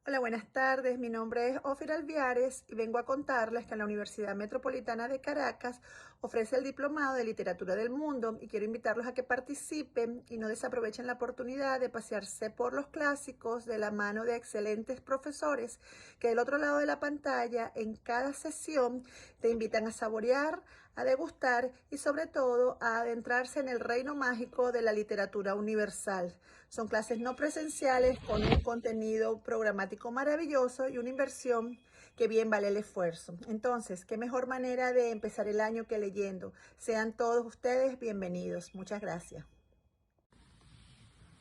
Hola, buenas tardes. Mi nombre es Ofer Alviares y vengo a contarles que la Universidad Metropolitana de Caracas ofrece el Diplomado de Literatura del Mundo y quiero invitarlos a que participen y no desaprovechen la oportunidad de pasearse por los clásicos de la mano de excelentes profesores que del otro lado de la pantalla en cada sesión te invitan a saborear, a degustar y sobre todo a adentrarse en el reino mágico de la literatura universal. Son clases no presenciales con un contenido programático maravilloso y una inversión que bien vale el esfuerzo. Entonces, qué mejor manera de empezar el año que leyendo. Sean todos ustedes bienvenidos. Muchas gracias.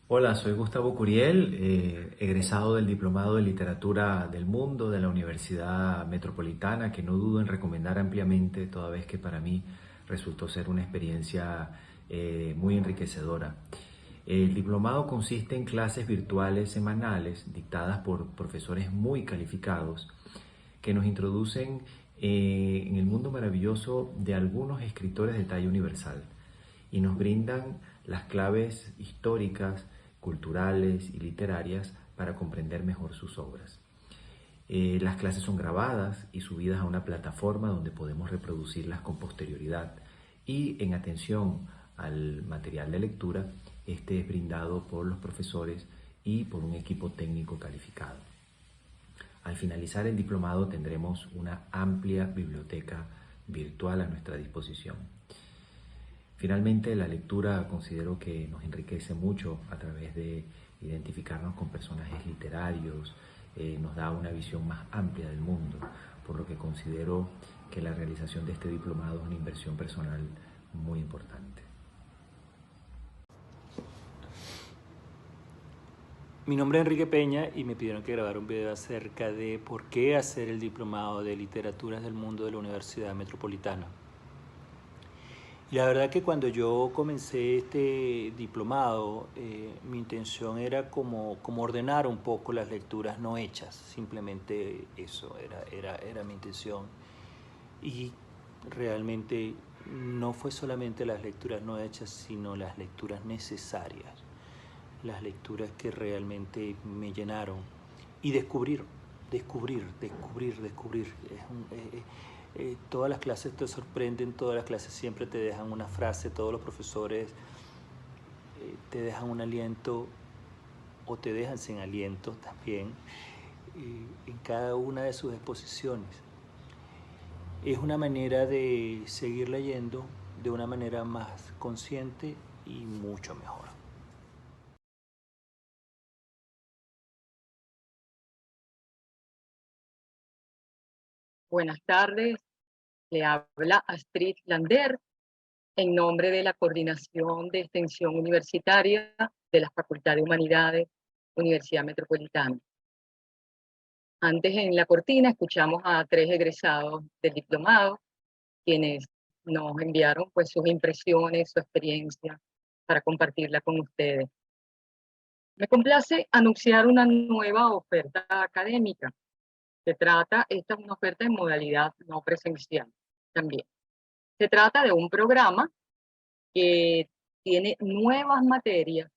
Hola, soy Gustavo Curiel, egresado del Diplomado de Literatura del Mundo de la Universidad Metropolitana, que no dudo en recomendar ampliamente, toda vez que para mí resultó ser una experiencia muy enriquecedora. El diplomado consiste en clases virtuales semanales dictadas por profesores muy calificados que nos introducen en el mundo maravilloso de algunos escritores de talla universal y nos brindan las claves históricas, culturales y literarias para comprender mejor sus obras. Las clases son grabadas y subidas a una plataforma donde podemos reproducirlas con posterioridad y en atención al material de lectura, este es brindado por los profesores y por un equipo técnico calificado. Al finalizar el diplomado tendremos una amplia biblioteca virtual a nuestra disposición. Finalmente, la lectura considero que nos enriquece mucho a través de identificarnos con personajes literarios, nos da una visión más amplia del mundo, por lo que considero que la realización de este diplomado es una inversión personal muy importante. Mi nombre es Enrique Peña y me pidieron que grabara un video acerca de por qué hacer el diplomado de Literaturas del Mundo de la Universidad Metropolitana. Y la verdad que cuando yo comencé este diplomado, mi intención era como ordenar un poco las lecturas no hechas, simplemente eso era mi intención. Y realmente no fue solamente las lecturas no hechas, sino las lecturas necesarias, las lecturas que realmente me llenaron y descubrir. Todas las clases te sorprenden, todas las clases siempre te dejan una frase, todos los profesores te dejan un aliento o te dejan sin aliento también en cada una de sus exposiciones. Es una manera de seguir leyendo de una manera más consciente y mucho mejor. Buenas tardes, le habla Astrid Lander en nombre de la Coordinación de Extensión Universitaria de la Facultad de Humanidades, Universidad Metropolitana. Antes en la cortina escuchamos a 3 egresados del diplomado, quienes nos enviaron pues sus impresiones, su experiencia para compartirla con ustedes. Me complace anunciar una nueva oferta académica. Esta es una oferta en modalidad no presencial también. Se trata de un programa que tiene nuevas materias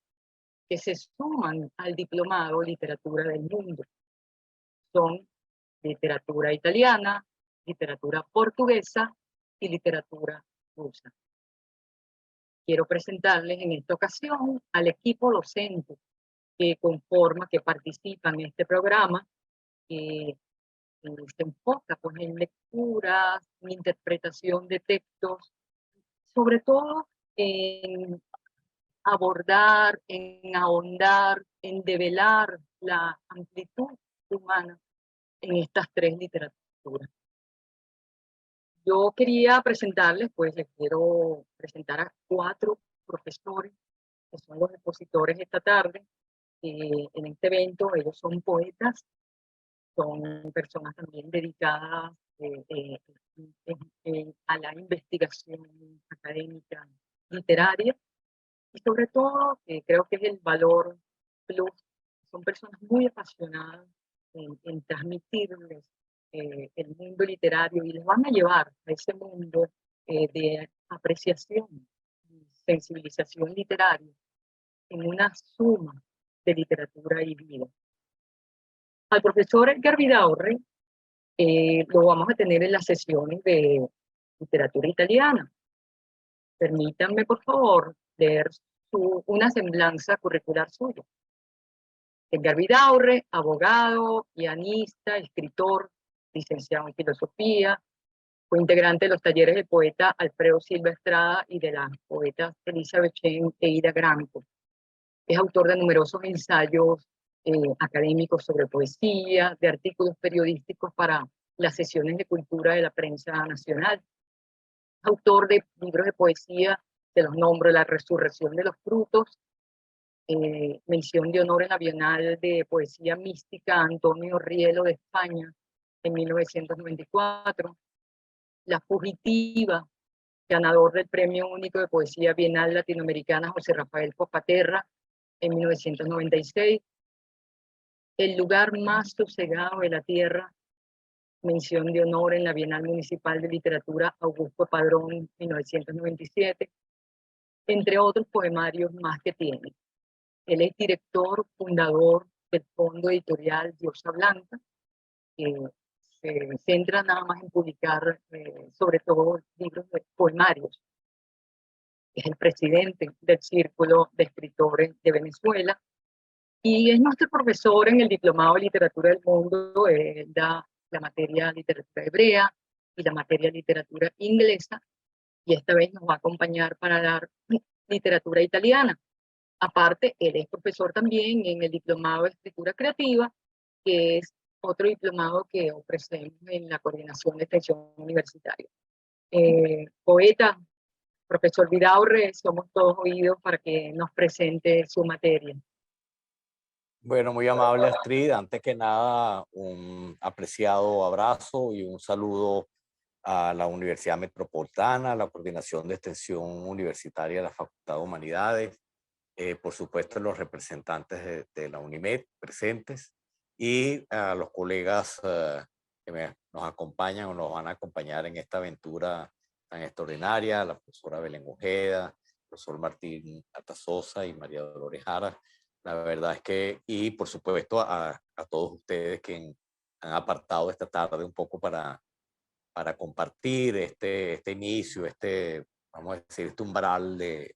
que se suman al diplomado Literatura del Mundo. Son literatura italiana, literatura portuguesa y literatura rusa. Quiero presentarles en esta ocasión al equipo docente que participa en este programa, que se enfoca pues, en lecturas, en interpretación de textos, sobre todo en abordar, en ahondar, en develar la amplitud humana en estas 3 literaturas. Yo quería presentarles, pues les quiero presentar a 4 profesores que son los expositores esta tarde. En este evento ellos son poetas, son personas también dedicadas a la investigación académica literaria y sobre todo, creo que es el valor plus, son personas muy apasionadas en transmitirles el mundo literario y les van a llevar a ese mundo de apreciación y sensibilización literaria en una suma de literatura y vida. Al profesor Edgar Vidaurre lo vamos a tener en las sesiones de literatura italiana. Permítanme, por favor, leer una semblanza curricular suya. Edgar Vidaurre, abogado, pianista, escritor, licenciado en filosofía, fue integrante de los talleres del poeta Alfredo Silva Estrada y de las poetas Elizabeth Chen e Ida Granco. Es autor de numerosos ensayos académicos sobre poesía, de artículos periodísticos para las sesiones de cultura de la prensa nacional. Autor de libros de poesía, se los nombro: La resurrección de los frutos, mención de honor en la Bienal de Poesía Mística Antonio Rielo de España en 1994, La fugitiva, ganador del Premio Único de Poesía Bienal Latinoamericana José Rafael Popaterra en 1996, El lugar más sosegado de la tierra, mención de honor en la Bienal Municipal de Literatura Augusto Padrón en 1997, entre otros poemarios más que tiene. Él es director, fundador del Fondo Editorial Diosa Blanca, que se centra nada más en publicar sobre todo libros de poemarios. Es el presidente del Círculo de Escritores de Venezuela y es nuestro profesor en el Diplomado de Literatura del Mundo. Da la materia literatura hebrea y la materia literatura inglesa, y esta vez nos va a acompañar para dar literatura italiana. Aparte, él es profesor también en el Diplomado de Escritura Creativa, que es otro diplomado que ofrecemos en la Coordinación de Extensión Universitaria. Poeta, profesor Vidaurre, somos todos oídos para que nos presente su materia. Bueno, muy amable Astrid. Antes que nada, un apreciado abrazo y un saludo a la Universidad Metropolitana, a la Coordinación de Extensión Universitaria de la Facultad de Humanidades, por supuesto los representantes de la UNIMED presentes y a los colegas que nos acompañan o nos van a acompañar en esta aventura tan extraordinaria, la profesora Belén Ojeda, el profesor Martín Atazosa y María Dolores Jara. La verdad es que, y por supuesto a todos ustedes que han apartado esta tarde un poco para compartir este inicio, vamos a decir, este umbral de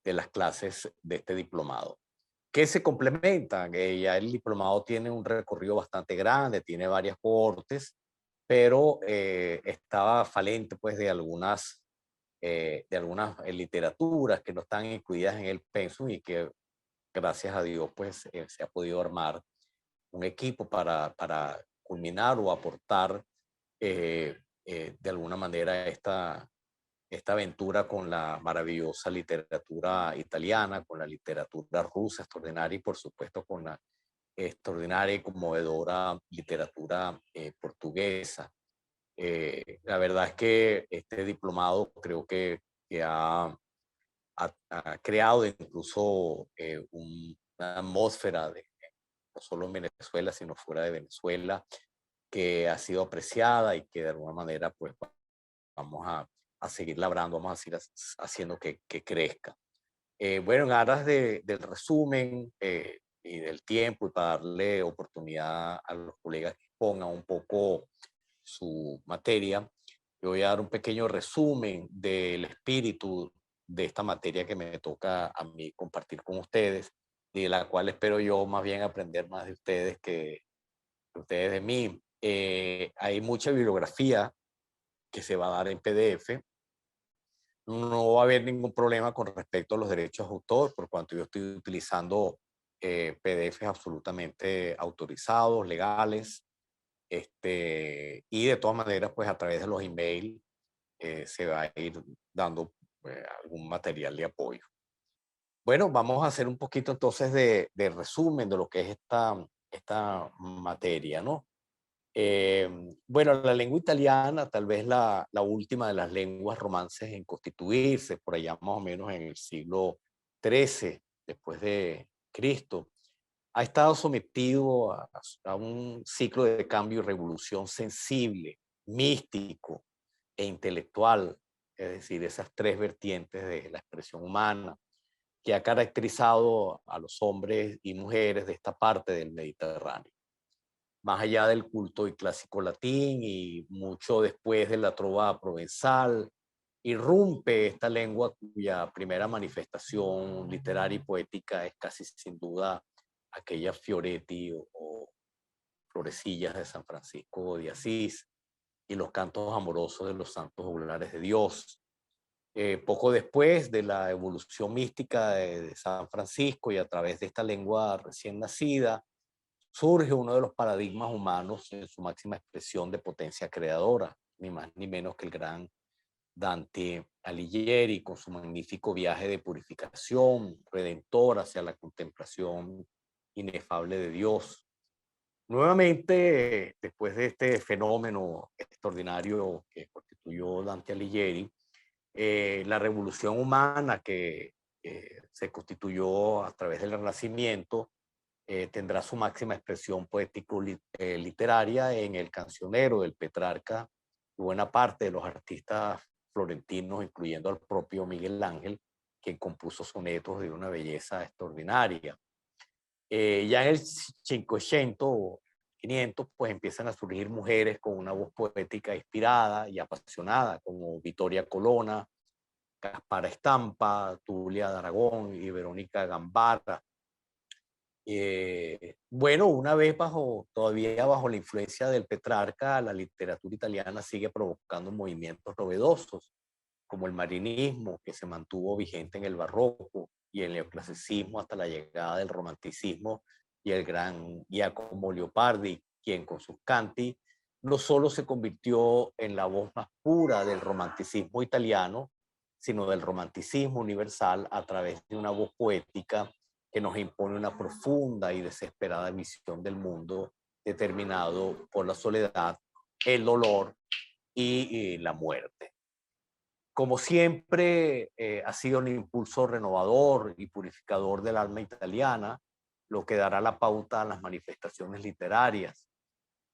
las clases de este diplomado, que se complementan. Ya el diplomado tiene un recorrido bastante grande, tiene varias cohortes, pero estaba falente pues de algunas literaturas que no están incluidas en el pensum y que gracias a Dios pues se ha podido armar un equipo para culminar o aportar de alguna manera esta aventura con la maravillosa literatura italiana, con la literatura rusa extraordinaria y por supuesto con la extraordinaria y conmovedora literatura portuguesa. La verdad es que este diplomado creo que ha creado incluso una atmósfera no solo en Venezuela, sino fuera de Venezuela, que ha sido apreciada y que de alguna manera pues vamos a seguir labrando, vamos a seguir haciendo que crezca. Bueno, en aras del resumen y del tiempo y para darle oportunidad a los colegas que pongan un poco su materia, yo voy a dar un pequeño resumen del espíritu de esta materia que me toca a mí compartir con ustedes, y de la cual espero yo más bien aprender más de ustedes que ustedes de mí. Hay mucha bibliografía que se va a dar en PDF. No va a haber ningún problema con respecto a los derechos de autor, por cuanto yo estoy utilizando PDFs absolutamente autorizados, legales, y de todas maneras, pues a través de los emails se va a ir dando algún material de apoyo. Bueno, vamos a hacer un poquito entonces de resumen de lo que es esta materia, ¿no? Bueno, la lengua italiana, tal vez la última de las lenguas romances en constituirse, por allá más o menos en el siglo XIII después de Cristo, ha estado sometido a un ciclo de cambio y revolución sensible, místico e intelectual, es decir, esas tres vertientes de la expresión humana que ha caracterizado a los hombres y mujeres de esta parte del Mediterráneo. más allá del culto y clásico latín y mucho después de la trova provenzal, irrumpe esta lengua cuya primera manifestación literaria y poética es casi sin duda aquella Fioretti o florecillas de San Francisco de Asís y los cantos amorosos de los santos juglares de Dios. Poco después de la evolución mística de San Francisco y a través de esta lengua recién nacida, surge uno de los paradigmas humanos en su máxima expresión de potencia creadora, ni más ni menos que el gran Dante Alighieri, con su magnífico viaje de purificación redentor hacia la contemplación inefable de Dios. Nuevamente, después de este fenómeno extraordinario que constituyó Dante Alighieri, la revolución humana que se constituyó a través del Renacimiento tendrá su máxima expresión poético-literaria en el cancionero del Petrarca y buena parte de los artistas florentinos, incluyendo al propio Miguel Ángel, quien compuso sonetos de una belleza extraordinaria. Ya en el 500 o 500, pues empiezan a surgir mujeres con una voz poética inspirada y apasionada, como Vittoria Colonna, Caspara Estampa, Tulia de Aragón y Verónica Gambara. Bueno, una vez todavía bajo la influencia del Petrarca, la literatura italiana sigue provocando movimientos novedosos, como el marinismo, que se mantuvo vigente en el barroco y el neoclasicismo hasta la llegada del romanticismo y el gran Giacomo Leopardi, quien con sus canti no solo se convirtió en la voz más pura del romanticismo italiano, sino del romanticismo universal a través de una voz poética que nos impone una profunda y desesperada visión del mundo determinado por la soledad, el dolor y la muerte. Como siempre, ha sido un impulso renovador y purificador del alma italiana, lo que dará la pauta a las manifestaciones literarias,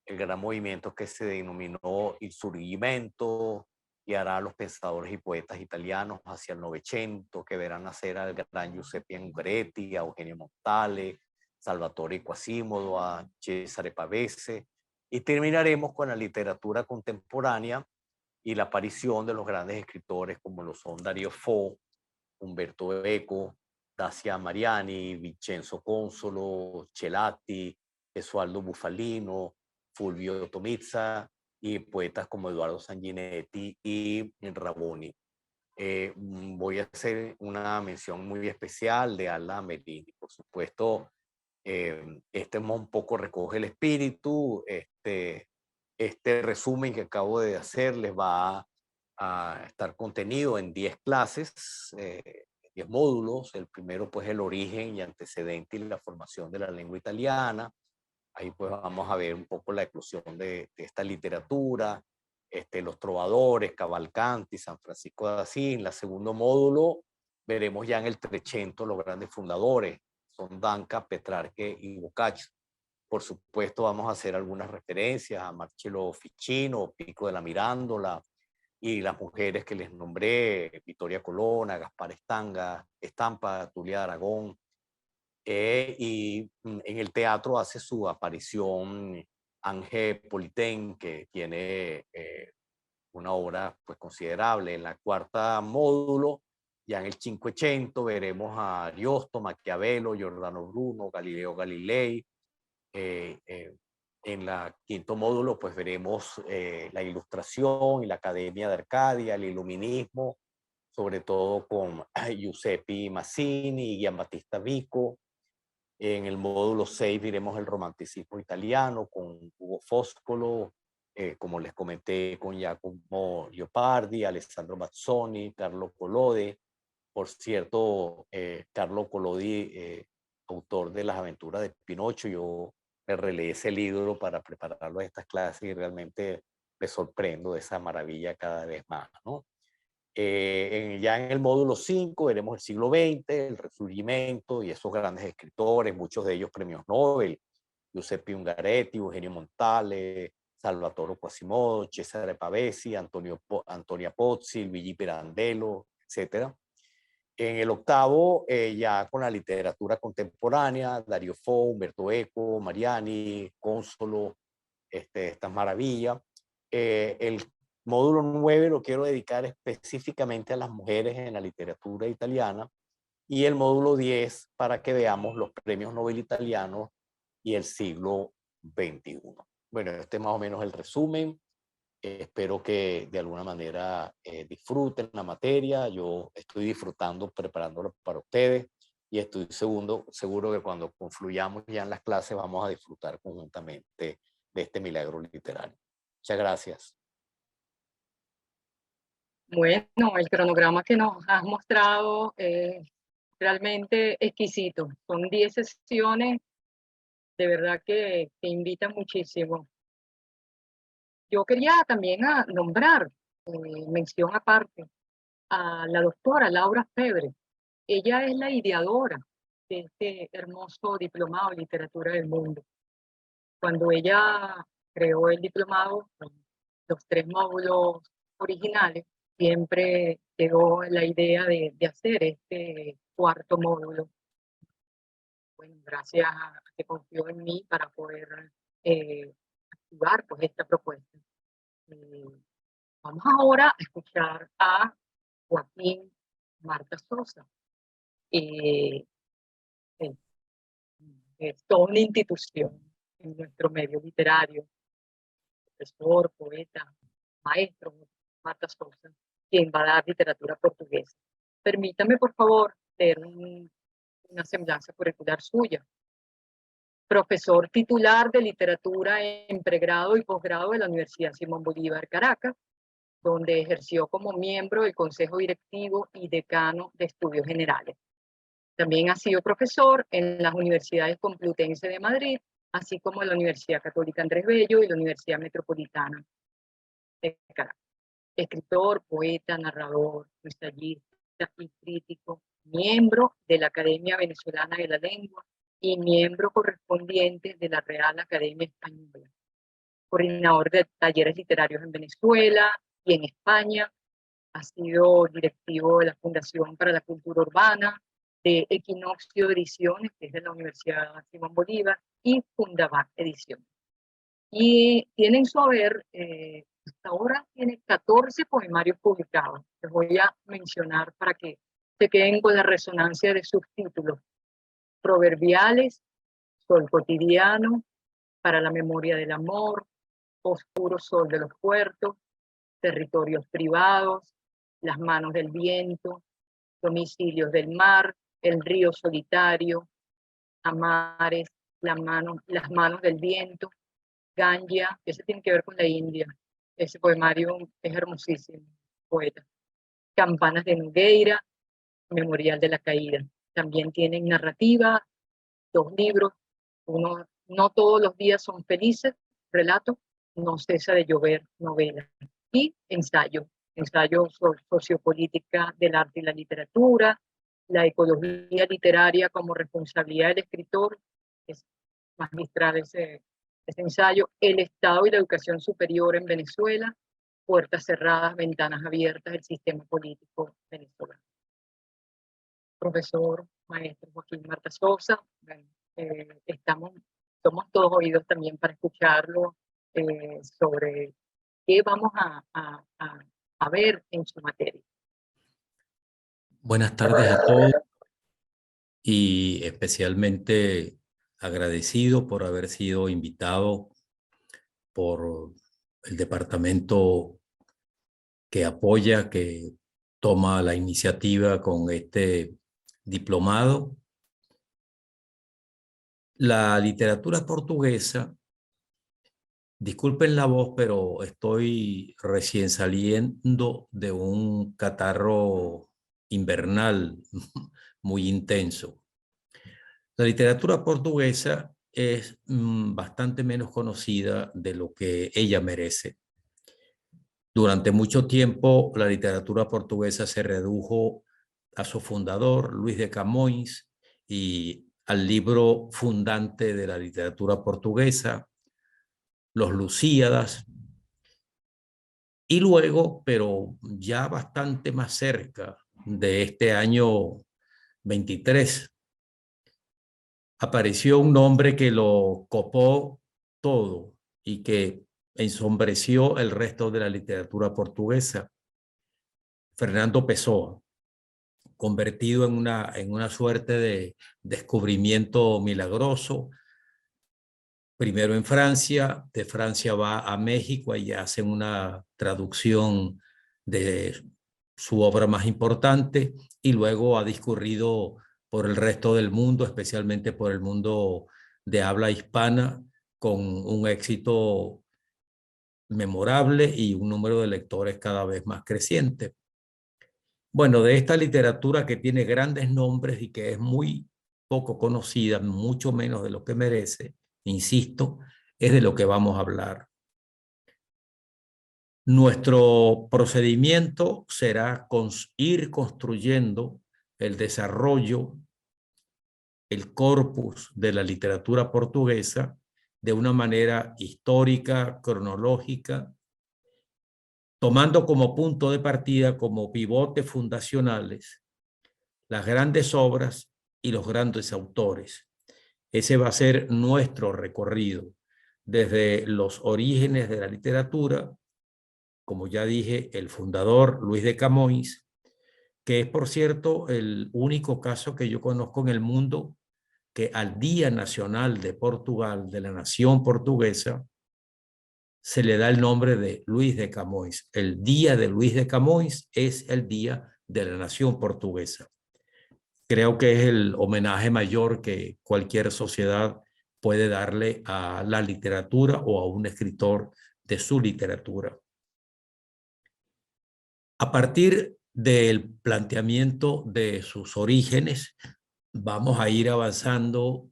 el gran movimiento que se denominó il Surgimento, guiará a los pensadores y poetas italianos hacia el Novecento, que verán nacer al gran Giuseppe Ungaretti, a Eugenio Montale, Salvatore Quasimodo, a Cesare Pavese, y terminaremos con la literatura contemporánea y la aparición de los grandes escritores como lo son Dario Fo, Umberto Eco, Dacia Mariani, Vincenzo Consolo, Celati, Esualdo Bufalino, Fulvio Tomizza y poetas como Eduardo Sanguinetti y Raboni. Voy a hacer una mención muy especial de Ala Merini. Por supuesto, este un poco recoge el espíritu. Este resumen que acabo de hacer les va a estar contenido en 10 clases, 10 módulos. El primero, pues, el origen y antecedente y la formación de la lengua italiana. Ahí pues vamos a ver un poco la eclosión de esta literatura, los trovadores, Cavalcanti, San Francisco de Asís. En el segundo módulo veremos ya en el Trecento los grandes fundadores, son Danca, Petrarca y Boccaccio. Por supuesto vamos a hacer algunas referencias a Marcello Ficino, Pico de la Mirandola y las mujeres que les nombré, Vittoria Colonna, Gaspar Estampa, Tulia de Aragón. Y en el teatro hace su aparición Ángel Politen, que tiene una obra pues considerable. En la cuarta módulo, ya en el 500, veremos a Ariosto, Maquiavelo, Giordano Bruno, Galileo Galilei. En la quinto módulo pues veremos la ilustración y la Academia de Arcadia, el iluminismo, sobre todo con Giuseppe Mazzini y Giambattista Vico. En el módulo 6 veremos el romanticismo italiano con Ugo Foscolo, como les comenté, con Giacomo Leopardi, Alessandro Mazzoni, Carlo Collodi. Por cierto, Carlo Collodi, autor de Las aventuras de Pinocho, yo me releí ese libro para prepararlo a estas clases y realmente me sorprendo de esa maravilla cada vez más, ¿no? Ya en el módulo 5 veremos el siglo XX, el Resurgimiento y esos grandes escritores, muchos de ellos premios Nobel, Giuseppe Ungaretti, Eugenio Montale, Salvatore Quasimodo, Cesare Pavese, Antonia Pozzi, Luigi Pirandello, etc. En el octavo, ya con la literatura contemporánea, Dario Fo, Umberto Eco, Mariani, Consolo, estas maravillas. El módulo 9 lo quiero dedicar específicamente a las mujeres en la literatura italiana, y el módulo 10 para que veamos los premios Nobel italianos y el siglo XXI. Bueno, este es más o menos el resumen. Espero que de alguna manera disfruten la materia. Yo estoy disfrutando preparándolo para ustedes, y estoy seguro que cuando confluyamos ya en las clases vamos a disfrutar conjuntamente de este milagro literario. Muchas gracias. Bueno, el cronograma que nos has mostrado es realmente exquisito. Son 10 sesiones, de verdad que invitan muchísimo. Yo quería también nombrar, mención aparte, a la doctora Laura Febre. Ella es la ideadora de este hermoso diplomado de literatura del mundo. Cuando ella creó el diplomado, los 3 módulos originales, siempre quedó la idea de hacer este 4º módulo. Bueno, gracias a que confió en mí para poder activar pues, esta propuesta. Vamos ahora a escuchar a Joaquín Marta Sosa. Es toda una institución en nuestro medio literario, profesor, poeta, maestro, Marta Sosa, quien va a dar literatura portuguesa. Permítame, por favor, leer una semblanza curricular suya. Profesor titular de literatura en pregrado y posgrado de la Universidad Simón Bolívar, Caracas, donde ejerció como miembro del Consejo Directivo y decano de Estudios Generales. También ha sido profesor en las Universidades Complutense de Madrid, así como en la Universidad Católica Andrés Bello y la Universidad Metropolitana de Caracas. Escritor, poeta, narrador, ensayista y crítico, miembro de la Academia Venezolana de la Lengua y miembro correspondiente de la Real Academia Española. Coordinador de talleres literarios en Venezuela y en España. Ha sido directivo de la Fundación para la Cultura Urbana, de Equinoccio Ediciones, que es de la Universidad Simón Bolívar, y Fundavac Ediciones. Y tiene en su haber, hasta ahora tiene 14 poemarios publicados. Les voy a mencionar para que se queden con la resonancia de sus títulos. Proverbiales, Sol cotidiano, Para la memoria del amor, Oscuro sol de los puertos, Territorios privados, Las manos del viento, Domicilios del mar, El río solitario, Amares, las manos del viento, Ganya, ese tiene que ver con la India. Ese poemario es hermosísimo, poeta. Campanas de Nogueira, Memorial de la Caída. También tienen narrativa, 2 libros, uno, No todos los días son felices, relato, No cesa de llover, novela. Y ensayo sociopolítica del arte y la literatura, la ecología literaria como responsabilidad del escritor, es magistral ese ensayo, el Estado y la educación superior en Venezuela, puertas cerradas, ventanas abiertas, el sistema político venezolano. Profesor, maestro Joaquín Marta Sosa, somos todos oídos también para escucharlo sobre qué vamos a ver en su materia. Buenas tardes a todos y especialmente agradecido por haber sido invitado por el departamento que apoya, que toma la iniciativa con este diplomado. La literatura portuguesa, disculpen la voz, pero estoy recién saliendo de un catarro invernal muy intenso. La literatura portuguesa es bastante menos conocida de lo que ella merece. Durante mucho tiempo, la literatura portuguesa se redujo a su fundador, Luís de Camões, y al libro fundante de la literatura portuguesa, Los Lusíadas, y luego, pero ya bastante más cerca, de este año 23, apareció un nombre que lo copó todo y que ensombreció el resto de la literatura portuguesa: Fernando Pessoa, convertido en una suerte de descubrimiento milagroso. Primero en Francia, de Francia va a México, y hacen una traducción de su obra más importante, y luego ha discurrido por el resto del mundo, especialmente por el mundo de habla hispana, con un éxito memorable y un número de lectores cada vez más creciente. Bueno, de esta literatura que tiene grandes nombres y que es muy poco conocida, mucho menos de lo que merece, insisto, es de lo que vamos a hablar. Nuestro procedimiento será ir construyendo el desarrollo, el corpus de la literatura portuguesa de una manera histórica, cronológica, tomando como punto de partida, como pivotes fundacionales, las grandes obras y los grandes autores. Ese va a ser nuestro recorrido desde los orígenes de la literatura, como ya dije, el fundador Luis de Camões, que es, por cierto, el único caso que yo conozco en el mundo que al Día Nacional de Portugal, de la nación portuguesa, se le da el nombre de Luis de Camões. El Día de Luis de Camões es el Día de la nación portuguesa. Creo que es el homenaje mayor que cualquier sociedad puede darle a la literatura o a un escritor de su literatura. A partir del planteamiento de sus orígenes, vamos a ir avanzando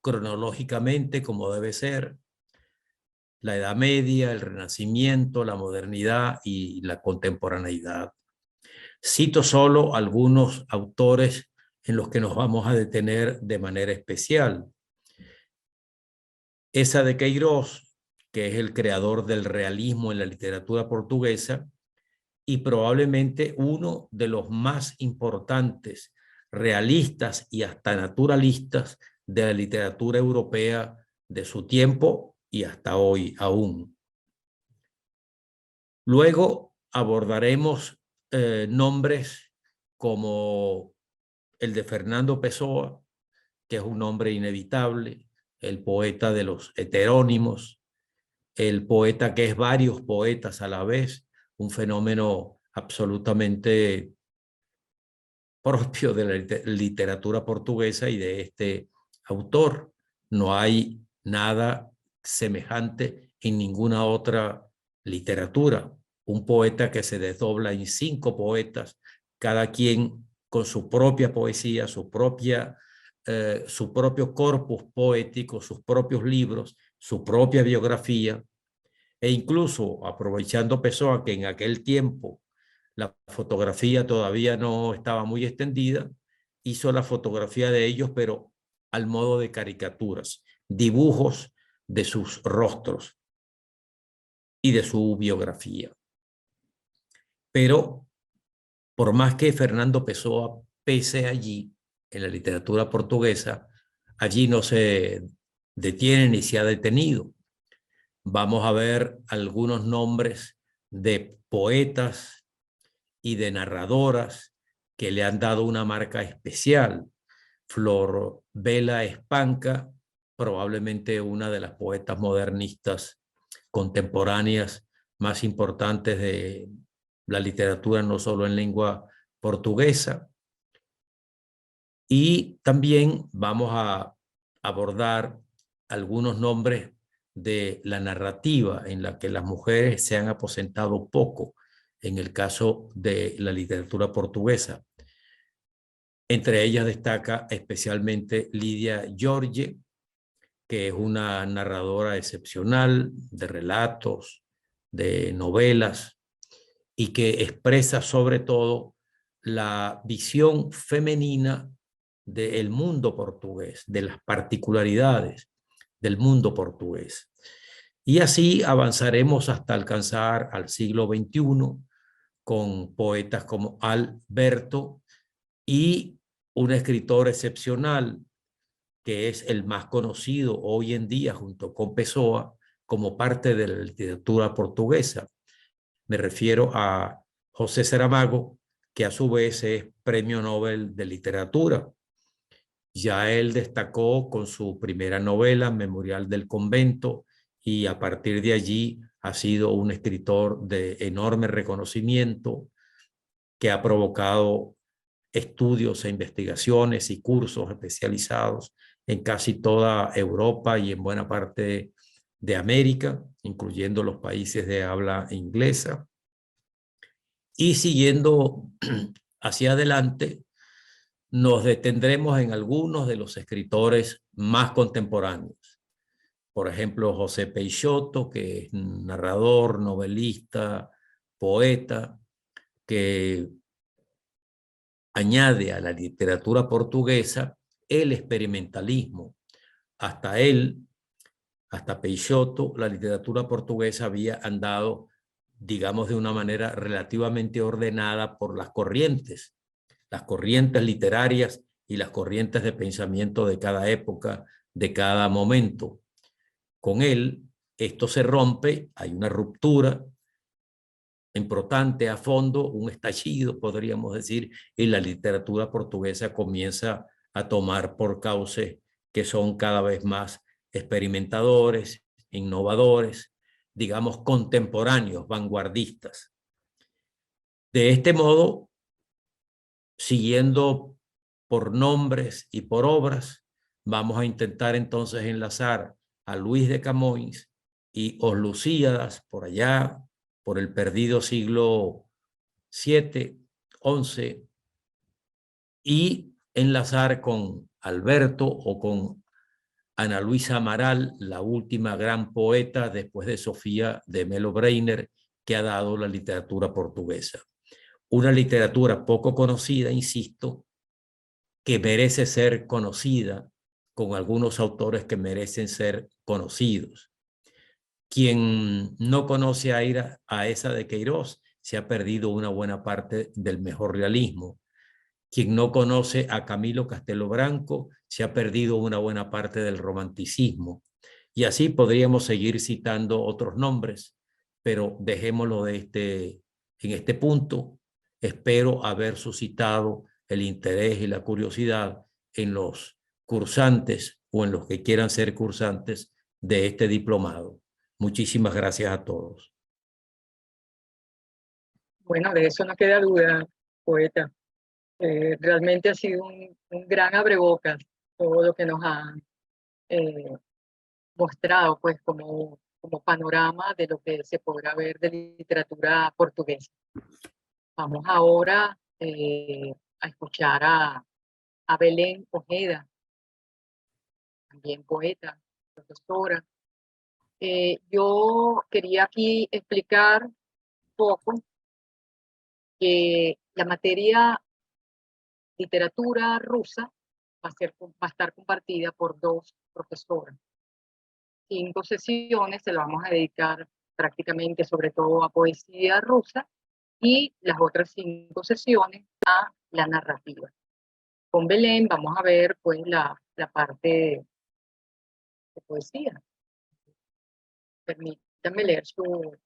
cronológicamente, como debe ser: la Edad Media, el Renacimiento, la modernidad y la contemporaneidad. Cito solo algunos autores en los que nos vamos a detener de manera especial. Essa de Queiroz, que es el creador del realismo en la literatura portuguesa y probablemente uno de los más importantes realistas y hasta naturalistas de la literatura europea de su tiempo y hasta hoy aún. Luego abordaremos nombres como el de Fernando Pessoa, que es un nombre inevitable, el poeta de los heterónimos, el poeta que es varios poetas a la vez, un fenómeno absolutamente propio de la literatura portuguesa y de este autor. No hay nada semejante en ninguna otra literatura. Un poeta que se desdobla en 5 poetas, cada quien con su propia poesía, su propio corpus poético, sus propios libros, su propia biografía, e incluso aprovechando Pessoa, que en aquel tiempo la fotografía todavía no estaba muy extendida, hizo la fotografía de ellos, pero al modo de caricaturas, dibujos de sus rostros y de su biografía. Pero por más que Fernando Pessoa pese allí, en la literatura portuguesa, allí no se detiene ni se ha detenido. Vamos a ver algunos nombres de poetas y de narradoras que le han dado una marca especial. Flor Bela Espanca, probablemente una de las poetas modernistas contemporáneas más importantes de la literatura, no solo en lengua portuguesa. Y también vamos a abordar algunos nombres de la narrativa en la que las mujeres se han aposentado poco en el caso de la literatura portuguesa. Entre ellas destaca especialmente Lidia Jorge, que es una narradora excepcional de relatos, de novelas, y que expresa sobre todo la visión femenina del mundo portugués, de las particularidades del mundo portugués. Y así avanzaremos hasta alcanzar al siglo XXI con poetas como Alberto y un escritor excepcional que es el más conocido hoy en día junto con Pessoa como parte de la literatura portuguesa. Me refiero a José Saramago, que a su vez es Premio Nobel de Literatura. Ya él destacó con su primera novela, Memorial del Convento, y a partir de allí ha sido un escritor de enorme reconocimiento que ha provocado estudios e investigaciones y cursos especializados en casi toda Europa y en buena parte de América, incluyendo los países de habla inglesa. Y siguiendo hacia adelante, nos detendremos en algunos de los escritores más contemporáneos. Por ejemplo, José Peixoto, que es narrador, novelista, poeta, que añade a la literatura portuguesa el experimentalismo. Hasta él, hasta Peixoto, la literatura portuguesa había andado, digamos, de una manera relativamente ordenada por las corrientes literarias y las corrientes de pensamiento de cada época, de cada momento. Con él, esto se rompe, hay una ruptura importante a fondo, un estallido, podríamos decir, y la literatura portuguesa comienza a tomar por cauces que son cada vez más experimentadores, innovadores, digamos, contemporáneos, vanguardistas. De este modo, siguiendo por nombres y por obras, vamos a intentar entonces enlazar a Luis de Camões y Os Lusíadas por allá, por el perdido siglo VII, XI, y enlazar con Alberto o con Ana Luisa Amaral, la última gran poeta después de Sofía de Melo Breiner que ha dado la literatura portuguesa. Una literatura poco conocida, insisto, que merece ser conocida, con algunos autores que merecen ser conocidos. Quien no conoce a esa de Queiroz se ha perdido una buena parte del mejor realismo. Quien no conoce a Camilo Castelo Branco se ha perdido una buena parte del romanticismo. Y así podríamos seguir citando otros nombres, pero dejémoslo en este punto. Espero haber suscitado el interés y la curiosidad en los cursantes o en los que quieran ser cursantes de este diplomado. Muchísimas gracias a todos. Bueno, de eso no queda duda, poeta. Realmente ha sido un gran abrebocas todo lo que nos ha mostrado, pues, como panorama de lo que se podrá ver de literatura portuguesa. Vamos ahora a escuchar a Belén Ojeda, también poeta, profesora. Yo quería aquí explicar un poco que la materia literatura rusa va a estar compartida por 2 profesoras. 5 sesiones se las vamos a dedicar prácticamente sobre todo a poesía rusa y las otras 5 sesiones a la narrativa. Con Belén vamos a ver pues la parte de poesía. Permítanme leer su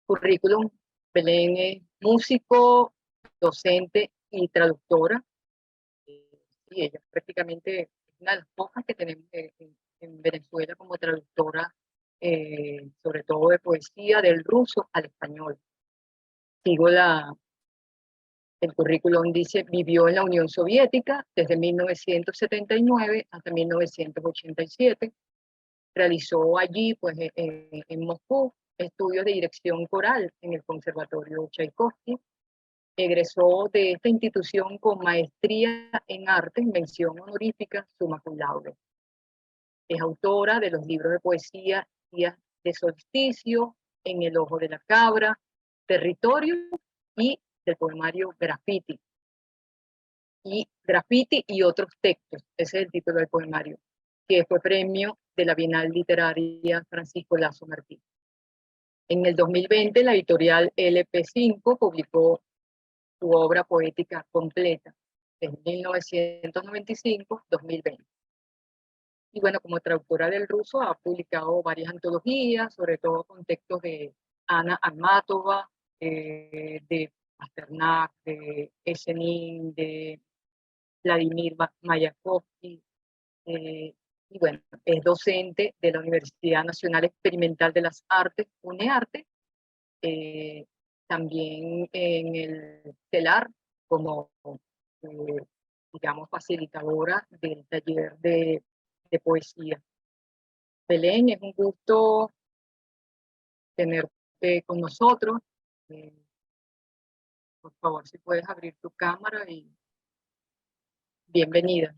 currículum. Belén es músico, docente y traductora. Y ella prácticamente es una de las pocas que tenemos en Venezuela como traductora, sobre todo de poesía, del ruso al español. Sigo el currículum, dice, vivió en la Unión Soviética desde 1979 hasta 1987. Realizó allí, pues, en Moscú, estudios de dirección coral en el Conservatorio Tchaikovsky. Egresó de esta institución con maestría en artes, mención honorífica, summa cum laude. Es autora de los libros de poesía Días de Solsticio, En el Ojo de la Cabra, Territorio y del poemario Graffiti. Y Graffiti y otros textos, ese es el título del poemario, que fue premio de la Bienal Literaria Francisco Lazo Martí. En el 2020, la editorial LP5 publicó su obra poética completa, en 1995-2020. Y bueno, como traductora del ruso ha publicado varias antologías, sobre todo con textos de Ana Akhmatova, de Pasternak, de Esenin, de Vladimir Mayakovsky, y bueno, es docente de la Universidad Nacional Experimental de las Artes, UNEARTE, también en el CELAR como, digamos, facilitadora del taller de poesía. Belén, es un gusto tenerte con nosotros. Por favor, si puedes abrir tu cámara y bienvenida.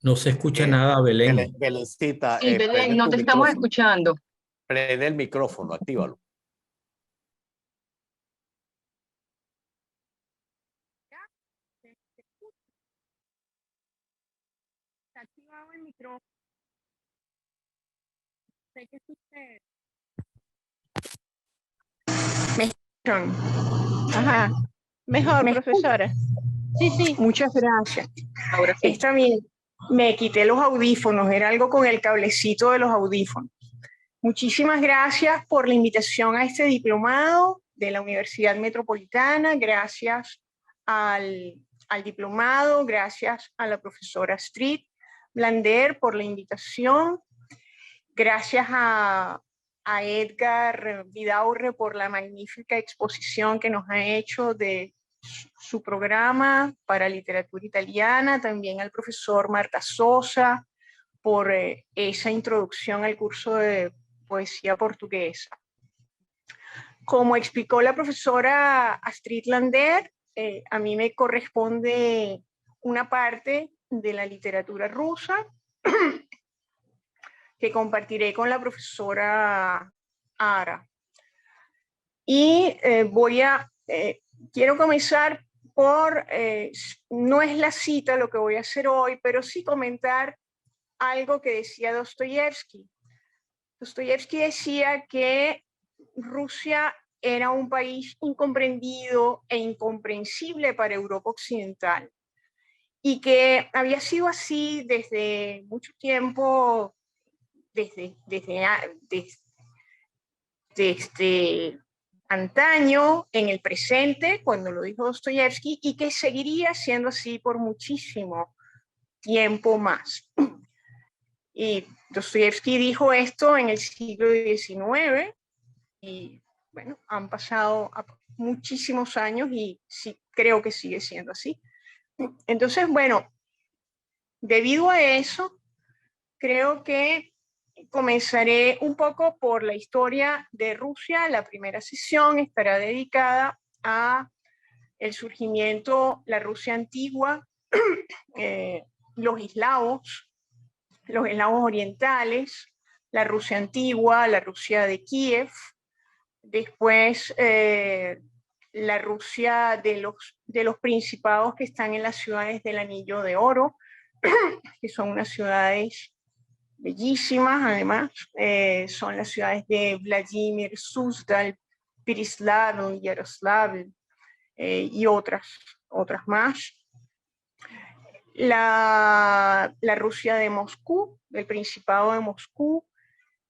No se escucha nada, Belén. Belencita, Sí, Belén, prende no tu te estamos micrófono. escuchando. Prende el micrófono, actívalo. Está activado el micrófono. Sé que sucede. Ajá. Mejor, profesora. Sí, sí. Muchas gracias. Ahora sí. Está bien. Me quité los audífonos, era algo con el cablecito de los audífonos. Muchísimas gracias por la invitación a este diplomado de la Universidad Metropolitana. Gracias al diplomado, gracias a la profesora Astrid Lander por la invitación. Gracias a Edgar Vidaurre por la magnífica exposición que nos ha hecho de su programa para literatura italiana, también al profesor Marta Sosa por esa introducción al curso de poesía portuguesa. Como explicó la profesora Astrid Lander, a mí me corresponde una parte de la literatura rusa que compartiré con la profesora Ara. Y quiero comenzar por, no es la cita lo que voy a hacer hoy, pero sí comentar algo que decía Dostoyevsky. Dostoyevsky decía que Rusia era un país incomprendido e incomprensible para Europa Occidental y que había sido así desde mucho tiempo, desde antaño, en el presente, cuando lo dijo Dostoyevsky, y que seguiría siendo así por muchísimo tiempo más. Y Dostoyevsky dijo esto en el siglo XIX, y bueno, han pasado muchísimos años y sí, creo que sigue siendo así. Entonces, bueno, debido a eso, creo que comenzaré un poco por la historia de Rusia. La primera sesión estará dedicada a el surgimiento, la Rusia antigua, los eslavos orientales, la Rusia antigua, la Rusia de Kiev, después la Rusia de los principados que están en las ciudades del Anillo de Oro, que son unas ciudades bellísimas, además, son las ciudades de Vladimir, Suzdal, Peristlav, Yaroslav y otras más. La Rusia de Moscú, del Principado de Moscú,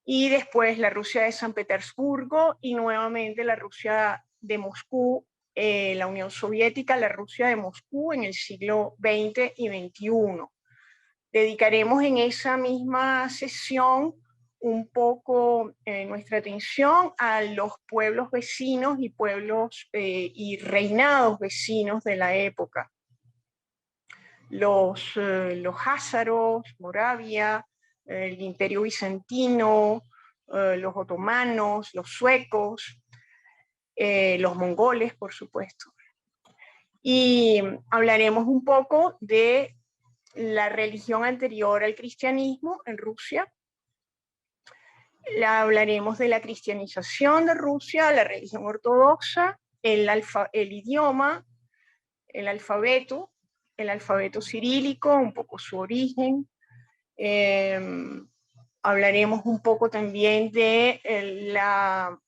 y después la Rusia de San Petersburgo, y nuevamente la Rusia de Moscú, la Unión Soviética, la Rusia de Moscú en el siglo XX y XXI. Dedicaremos en esa misma sesión un poco nuestra atención a los pueblos vecinos y pueblos y reinados vecinos de la época. Los házaros, Moravia, el Imperio Bizantino, los otomanos, los suecos, los mongoles, por supuesto. Y hablaremos un poco de la religión anterior al cristianismo en Rusia, Hablaremos de la cristianización de Rusia, la religión ortodoxa, el idioma, el alfabeto cirílico, un poco su origen. Hablaremos un poco también de la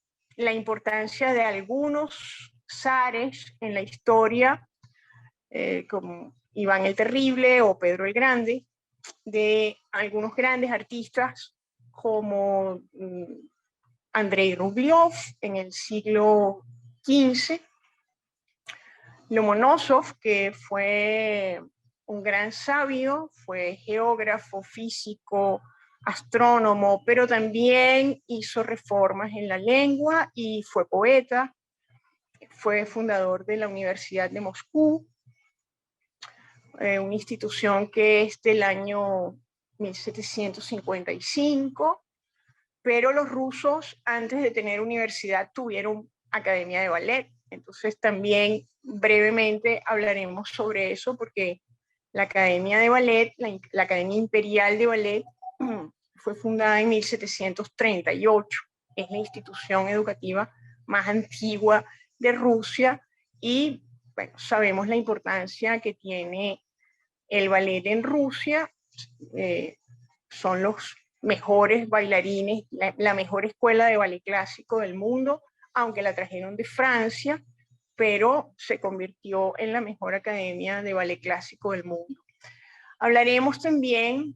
importancia de algunos zares en la historia, como Iván el Terrible o Pedro el Grande, de algunos grandes artistas como Andrei Rublev en el siglo XV, Lomonosov, que fue un gran sabio, fue geógrafo, físico, astrónomo, pero también hizo reformas en la lengua y fue poeta, fue fundador de la Universidad de Moscú, una institución que es del año 1755, pero los rusos antes de tener universidad tuvieron academia de ballet. Entonces también brevemente hablaremos sobre eso porque la Academia de Ballet, la Academia Imperial de Ballet, fue fundada en 1738. Es la institución educativa más antigua de Rusia y bueno, sabemos la importancia que tiene el ballet en Rusia. Son los mejores bailarines, la mejor escuela de ballet clásico del mundo, aunque la trajeron de Francia, pero se convirtió en la mejor academia de ballet clásico del mundo. Hablaremos también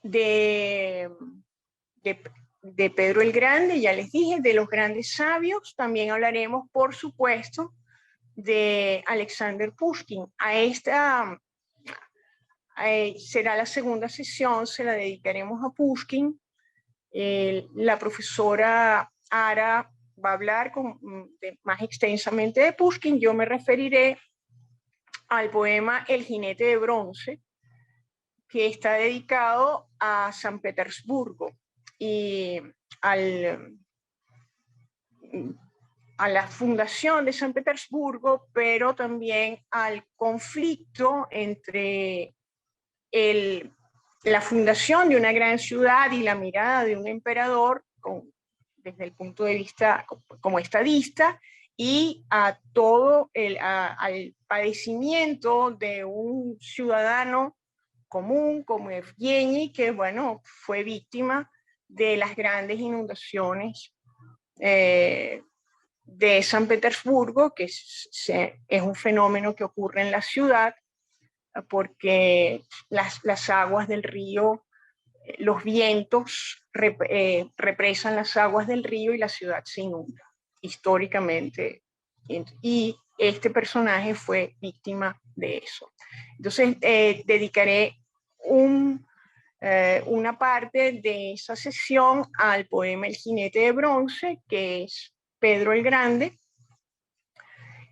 de Pedro el Grande, ya les dije, de los grandes sabios. También hablaremos, por supuesto, de Alexander Pushkin. Será la segunda sesión, se la dedicaremos a Pushkin. La profesora Ara va a hablar más extensamente de Pushkin. Yo me referiré al poema El jinete de bronce, que está dedicado a San Petersburgo y a la fundación de San Petersburgo, pero también al conflicto entre la fundación de una gran ciudad y la mirada de un emperador desde el punto de vista como estadista, y a todo al padecimiento de un ciudadano común como Evgeny, que bueno, fue víctima de las grandes inundaciones de San Petersburgo, que es un fenómeno que ocurre en la ciudad porque las aguas del río, los vientos represan las aguas del río y la ciudad se inunda históricamente. Y este personaje fue víctima de eso. Entonces, dedicaré una parte de esa sesión al poema El jinete de bronce, que es Pedro el Grande,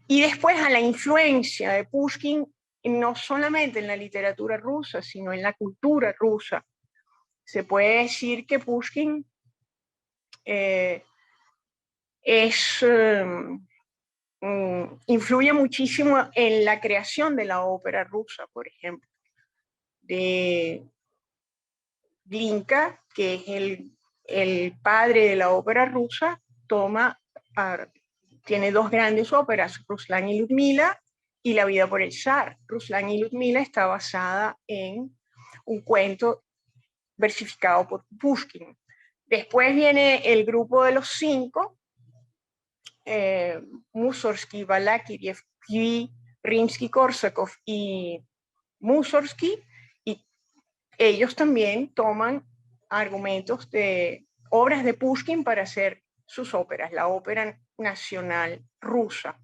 y después a la influencia de Pushkin no solamente en la literatura rusa, sino en la cultura rusa. Se puede decir que Pushkin influye muchísimo en la creación de la ópera rusa, por ejemplo, de Glinka, que es el padre de la ópera rusa, tiene dos grandes óperas, Ruslan y Ludmila, y La vida por el zar. Ruslan y Ludmila está basada en un cuento versificado por Pushkin. Después viene el grupo de los cinco, Mussorgsky, Balakirev, Rimsky-Korsakov y Mussorgsky, y ellos también toman argumentos de obras de Pushkin para hacer sus óperas, la ópera nacional rusa.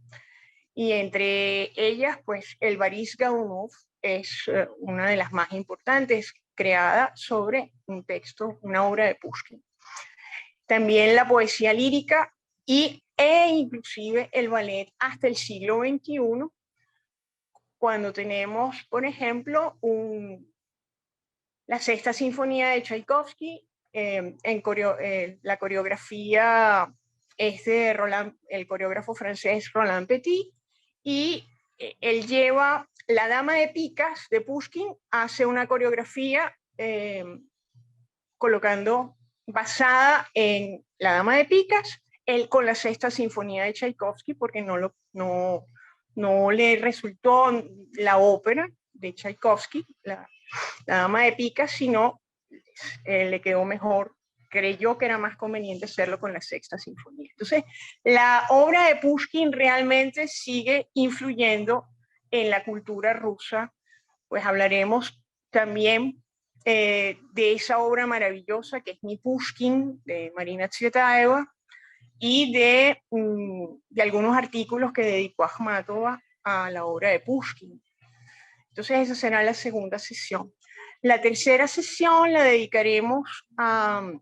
Y entre ellas, pues, el Boris Godunov es una de las más importantes, creada sobre un texto, una obra de Pushkin. También la poesía lírica e inclusive el ballet hasta el siglo XXI, cuando tenemos, por ejemplo, la Sexta Sinfonía de Tchaikovsky, la coreografía es de el coreógrafo francés Roland Petit, y él lleva La Dama de Picas de Pushkin, hace una coreografía colocando basada en La Dama de Picas, él con la Sexta Sinfonía de Tchaikovsky, porque no le resultó la ópera de Tchaikovsky, la Dama de Picas, sino le quedó mejor, creyó que era más conveniente hacerlo con la Sexta Sinfonía. Entonces, la obra de Pushkin realmente sigue influyendo en la cultura rusa. Pues hablaremos también de esa obra maravillosa que es Mi Pushkin, de Marina Tsvetaeva, y de algunos artículos que dedicó Akhmatova a la obra de Pushkin. Entonces esa será la segunda sesión. La tercera sesión la dedicaremos a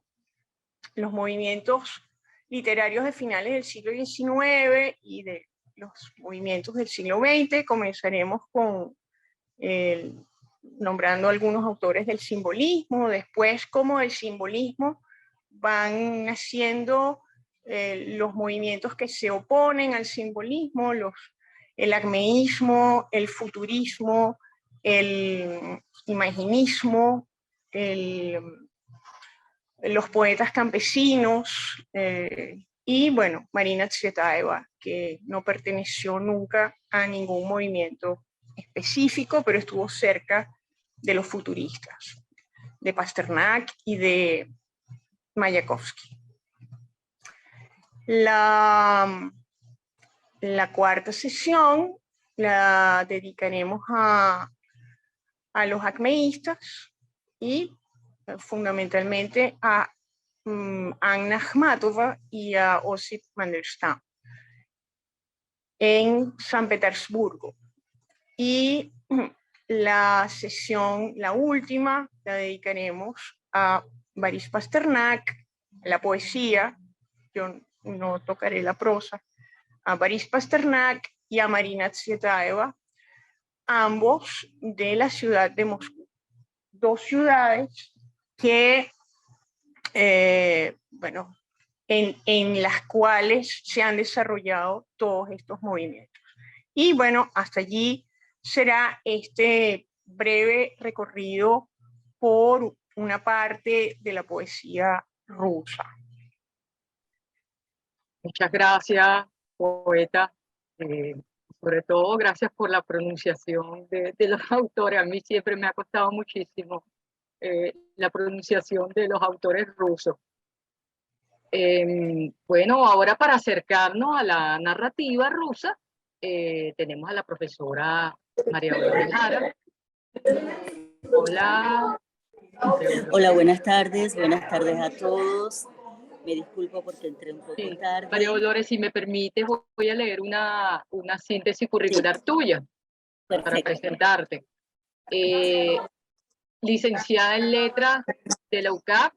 los movimientos literarios de finales del siglo XIX y de los movimientos del siglo XX. Comenzaremos con nombrando algunos autores del simbolismo, después como el simbolismo van naciendo los movimientos que se oponen al simbolismo, el acmeísmo, el futurismo, el imaginismo, los poetas campesinos, y bueno, Marina Tsvetaeva, que no perteneció nunca a ningún movimiento específico, pero estuvo cerca de los futuristas, de Pasternak y de Mayakovsky. La cuarta sesión la dedicaremos a los acmeístas y fundamentalmente a Anna Akhmatova y a Osip Mandelstam en San Petersburgo. Y la sesión, la última, la dedicaremos a Boris Pasternak, la poesía, yo no tocaré la prosa, a Boris Pasternak y a Marina Tsvetaeva, ambos de la ciudad de Moscú. Dos ciudades que, bueno, en las cuales se han desarrollado todos estos movimientos. Y bueno, hasta allí será este breve recorrido por una parte de la poesía rusa. Muchas gracias, poeta. Sobre todo, gracias por la pronunciación de los autores. A mí siempre me ha costado muchísimo la pronunciación de los autores rusos. Bueno, ahora para acercarnos a la narrativa rusa, tenemos a la profesora María Dolores Jara. Hola. Hola, buenas tardes a todos. Me disculpo porque entré un poco tarde. María Dolores, si me permites, voy a leer una síntesis curricular tuya. Perfecto. Para presentarte. Licenciada en Letras de la UCAP.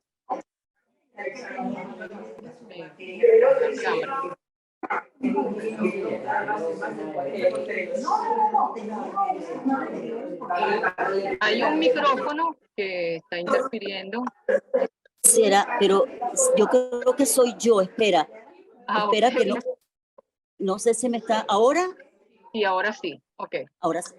Hay un micrófono que está interfiriendo. Será, pero yo creo que soy yo, espera. Espera okay. Que no sé si me está, ¿ahora? Sí, ahora sí, ok. Ahora sí.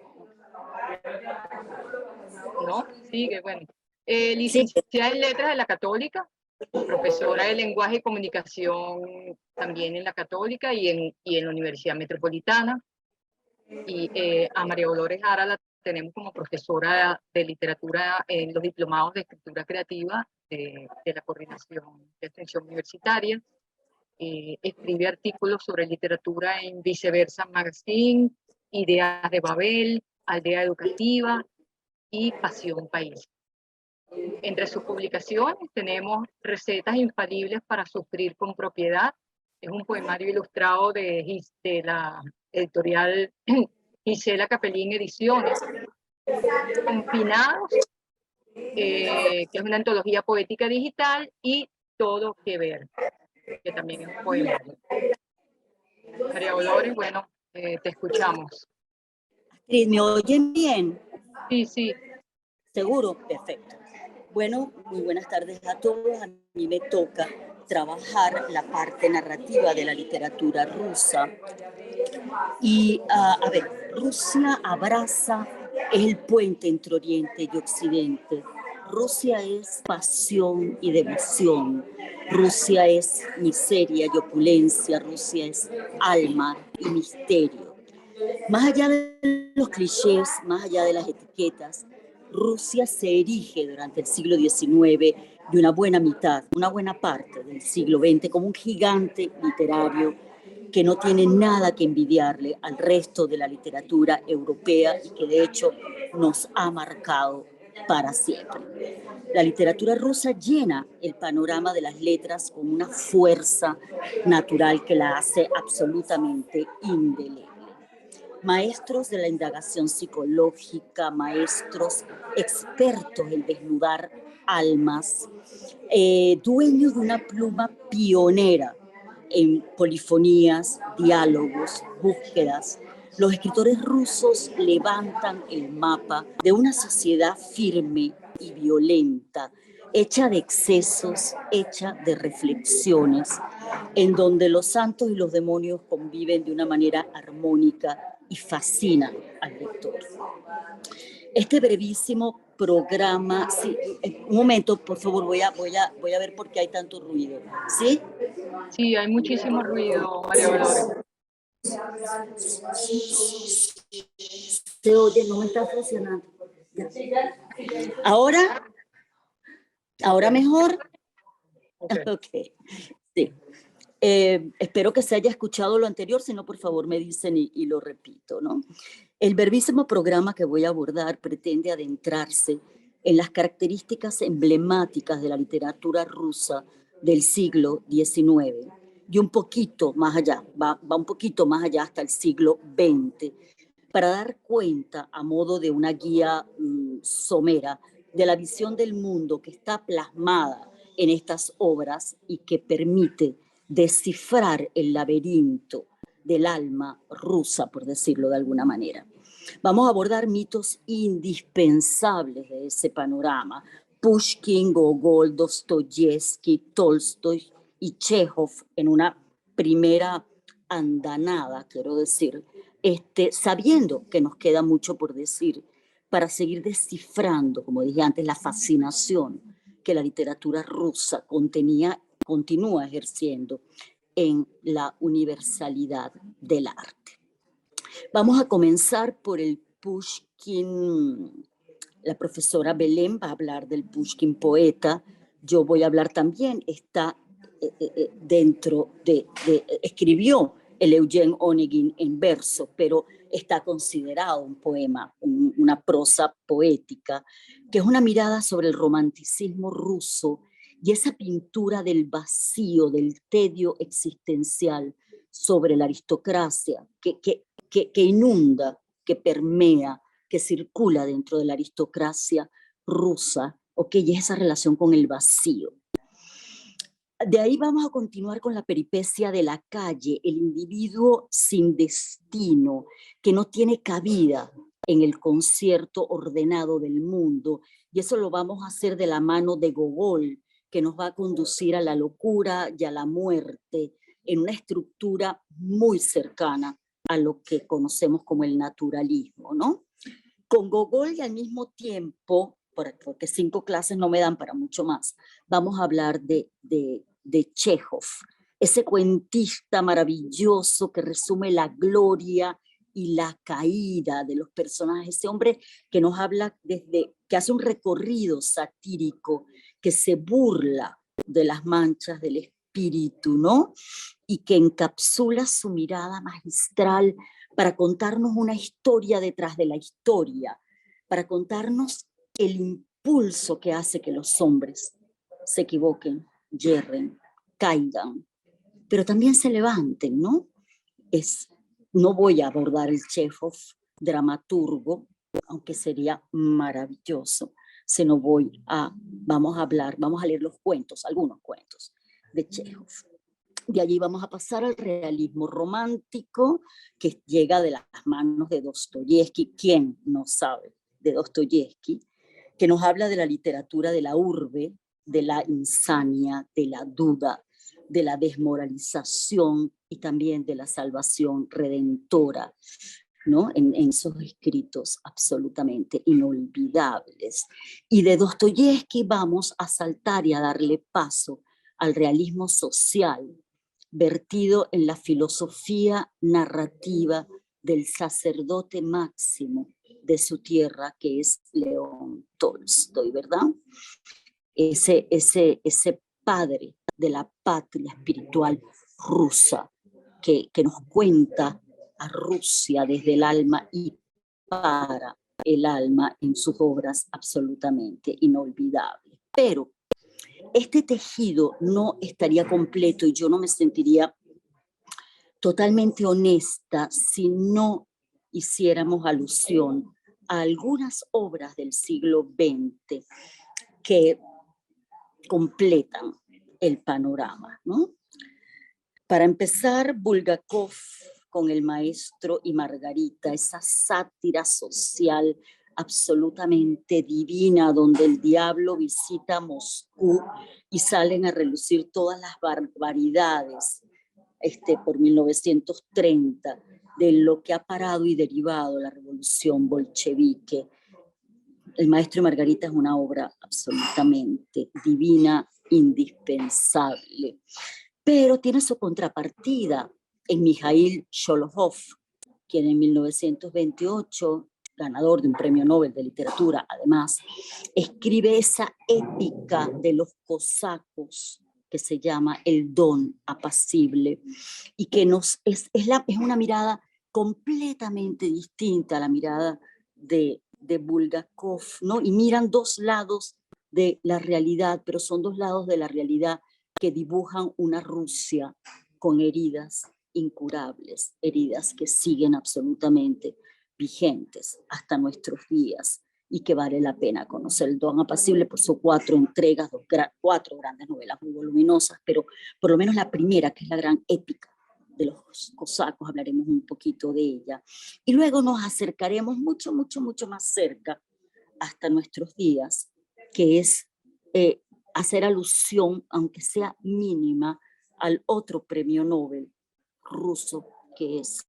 No, sigue, bueno. Licenciada en Letras de la Católica, profesora de Lenguaje y Comunicación también en la Católica y en la Universidad Metropolitana. Y a María Dolores Jara la tenemos como profesora de literatura en los diplomados de escritura creativa de la Coordinación de Extensión Universitaria. Escribe artículos sobre literatura en Viceversa Magazine, Ideas de Babel, Aldea Educativa y Pasión País. Entre sus publicaciones tenemos Recetas Infalibles para Sufrir con Propiedad. Es un poemario ilustrado de la editorial Gisela Capellín Ediciones. Confinados, que es una antología poética digital, y Todo que Ver, que también es un poemario. María Dolores, bueno, te escuchamos. Astrid, ¿me oyen bien? Sí, sí. ¿Seguro? Perfecto. Bueno, muy buenas tardes a todos. A mí me toca trabajar la parte narrativa de la literatura rusa. Y, a ver, Rusia abraza el puente entre Oriente y Occidente. Rusia es pasión y devoción. Rusia es miseria y opulencia. Rusia es alma y misterio. Más allá de los clichés, más allá de las etiquetas, Rusia se erige durante el siglo XIX y una buena mitad, una buena parte del siglo XX como un gigante literario que no tiene nada que envidiarle al resto de la literatura europea y que de hecho nos ha marcado para siempre. La literatura rusa llena el panorama de las letras con una fuerza natural que la hace absolutamente indeleble. Maestros de la indagación psicológica, maestros expertos en desnudar almas, dueños de una pluma pionera en polifonías, diálogos, búsquedas. Los escritores rusos levantan el mapa de una sociedad firme y violenta, hecha de excesos, hecha de reflexiones, en donde los santos y los demonios conviven de una manera armónica y fascinan al lector. Este brevísimo programa, sí, un momento, por favor, voy a ver por qué hay tanto ruido, ¿sí? Sí, hay muchísimo ruido, María Dolores. Se oye, no me está funcionando. ¿Ahora? ¿Ahora mejor? Ok, sí. Espero que se haya escuchado lo anterior, si no, por favor, me dicen y lo repito, ¿no? El brevísimo programa que voy a abordar pretende adentrarse en las características emblemáticas de la literatura rusa del siglo XIX y un poquito más allá, va un poquito más allá hasta el siglo XX, para dar cuenta, a modo de una guía somera, de la visión del mundo que está plasmada en estas obras y que permite descifrar el laberinto del alma rusa, por decirlo de alguna manera. Vamos a abordar mitos indispensables de ese panorama. Pushkin, Gogol, Dostoyevsky, Tolstoy y Chekhov en una primera andanada, quiero decir, sabiendo que nos queda mucho por decir para seguir descifrando, como dije antes, la fascinación que la literatura rusa continúa ejerciendo en la universalidad del arte. Vamos a comenzar por el Pushkin. La profesora Belén va a hablar del Pushkin poeta. Yo voy a hablar también, está escribió el Eugen Onegin en verso, pero está considerado un poema, una prosa poética, que es una mirada sobre el romanticismo ruso y esa pintura del vacío, del tedio existencial sobre la aristocracia que inunda, que permea, que circula dentro de la aristocracia rusa, y esa relación con el vacío. De ahí vamos a continuar con la peripecia de la calle, el individuo sin destino, que no tiene cabida en el concierto ordenado del mundo, y eso lo vamos a hacer de la mano de Gogol, que nos va a conducir a la locura y a la muerte en una estructura muy cercana a lo que conocemos como el naturalismo, ¿no? Con Gogol y al mismo tiempo, porque 5 clases no me dan para mucho más, vamos a hablar de Chekhov, ese cuentista maravilloso que resume la gloria y la caída de los personajes, ese hombre que nos habla que hace un recorrido satírico, que se burla de las manchas del espíritu, ¿no? Y que encapsula su mirada magistral para contarnos una historia detrás de la historia, para contarnos el impulso que hace que los hombres se equivoquen, yerren, caigan, pero también se levanten, ¿no? No voy a abordar el Chekhov dramaturgo, aunque sería maravilloso, sino vamos a leer los cuentos, algunos cuentos de Chekhov. De allí vamos a pasar al realismo romántico, que llega de las manos de Dostoyevsky. ¿Quién no sabe de Dostoyevsky? Que nos habla de la literatura de la urbe, de la insania, de la duda, de la desmoralización y también de la salvación redentora. ¿no? En esos escritos absolutamente inolvidables. Y de Dostoyevsky vamos a saltar y a darle paso al realismo social, vertido en la filosofía narrativa del sacerdote máximo de su tierra, que es León Tolstoy, ¿verdad? Ese padre de la patria espiritual rusa que nos cuenta a Rusia desde el alma y para el alma en sus obras absolutamente inolvidables. Pero este tejido no estaría completo y yo no me sentiría totalmente honesta si no hiciéramos alusión a algunas obras del siglo XX que completan el panorama, ¿no? Para empezar, Bulgakov con El maestro y Margarita, esa sátira social absolutamente divina donde el diablo visita Moscú y salen a relucir todas las barbaridades por 1930 de lo que ha parado y derivado la revolución bolchevique. El maestro y Margarita es una obra absolutamente divina, indispensable, pero tiene su contrapartida en Mikhail Sholokhov, quien en 1928, ganador de un premio Nobel de literatura, además, escribe esa épica de los cosacos que se llama El don apacible y que es una mirada completamente distinta a la mirada de Bulgakov, ¿no? Y miran dos lados de la realidad, pero son dos lados de la realidad que dibujan una Rusia con heridas incurables, heridas que siguen absolutamente vigentes hasta nuestros días y que vale la pena conocer. El don apacible por sus 4 entregas, 4 grandes novelas muy voluminosas, pero por lo menos la primera, que es la gran épica de los cosacos, hablaremos un poquito de ella. Y luego nos acercaremos mucho, mucho, mucho más cerca hasta nuestros días, que es hacer alusión, aunque sea mínima, al otro premio Nobel ruso, que es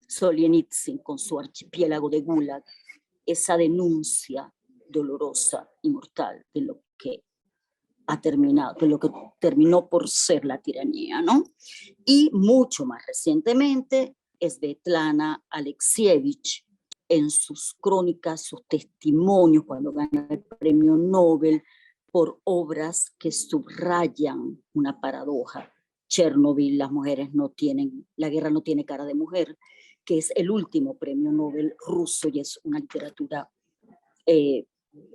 Solzhenitsyn, con su archipiélago de Gulag, esa denuncia dolorosa y mortal de lo que ha terminado, de lo que terminó por ser la tiranía, ¿no? Y mucho más recientemente, Svetlana Alexievich, en sus crónicas, sus testimonios, cuando gana el premio Nobel, por obras que subrayan una paradoja. Chernobyl, las mujeres no tienen, la guerra no tiene cara de mujer, que es el último premio Nobel ruso y es una literatura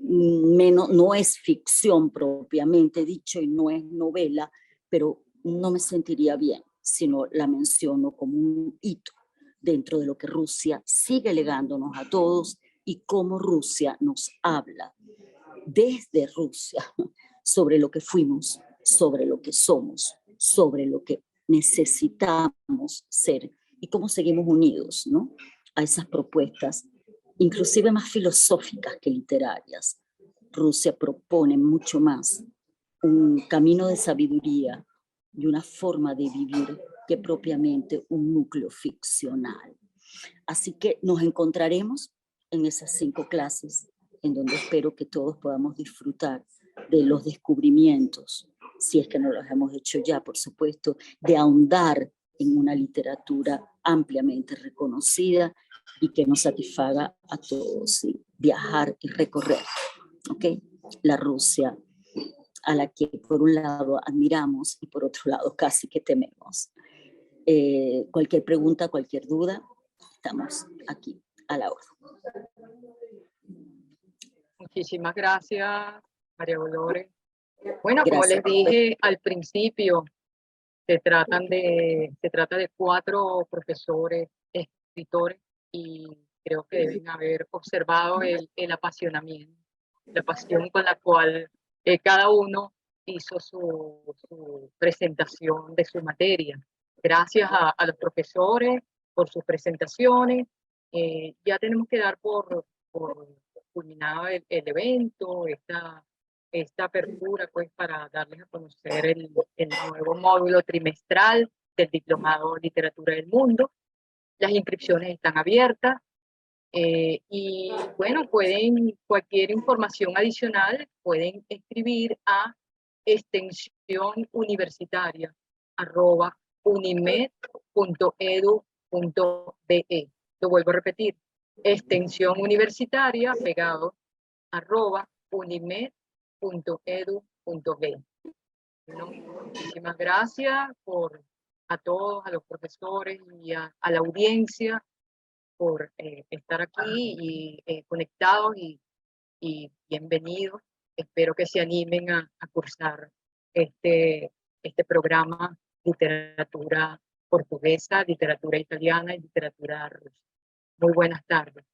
no es ficción propiamente dicho y no es novela, pero no me sentiría bien si no la menciono como un hito dentro de lo que Rusia sigue legándonos a todos y cómo Rusia nos habla desde Rusia sobre lo que fuimos, sobre lo que somos, sobre lo que necesitamos ser y cómo seguimos unidos, ¿no? A esas propuestas, inclusive más filosóficas que literarias. Rusia propone mucho más un camino de sabiduría y una forma de vivir que propiamente un núcleo ficcional. Así que nos encontraremos en esas 5 clases, en donde espero que todos podamos disfrutar de los descubrimientos, si es que no los hemos hecho ya, por supuesto, de ahondar en una literatura ampliamente reconocida y que nos satisfaga a todos, ¿sí? Viajar y recorrer, ¿ok? La Rusia a la que por un lado admiramos y por otro lado casi que tememos. Cualquier pregunta, cualquier duda, estamos aquí a la orden. Muchísimas gracias, María Dolores. Bueno, como Gracias. les dije al principio, se trata de 4 profesores, escritores, y creo que deben haber observado el apasionamiento, la pasión con la cual cada uno hizo su presentación de su materia. Gracias a los profesores por sus presentaciones. Ya tenemos que dar por culminado el evento, esta apertura, pues, para darles a conocer el nuevo módulo trimestral del Diplomado Literatura del Mundo. Las inscripciones están abiertas. Y bueno, cualquier información adicional pueden escribir a extensionuniversitaria@unimed.edu.be. Lo vuelvo a repetir, extensión universitaria pegado @unimed.edu.be. Bueno, muchísimas gracias a todos, a los profesores y a la audiencia por estar aquí y conectados y bienvenidos. Espero que se animen a cursar este programa literatura portuguesa, literatura italiana y literatura rusa. Muy buenas tardes.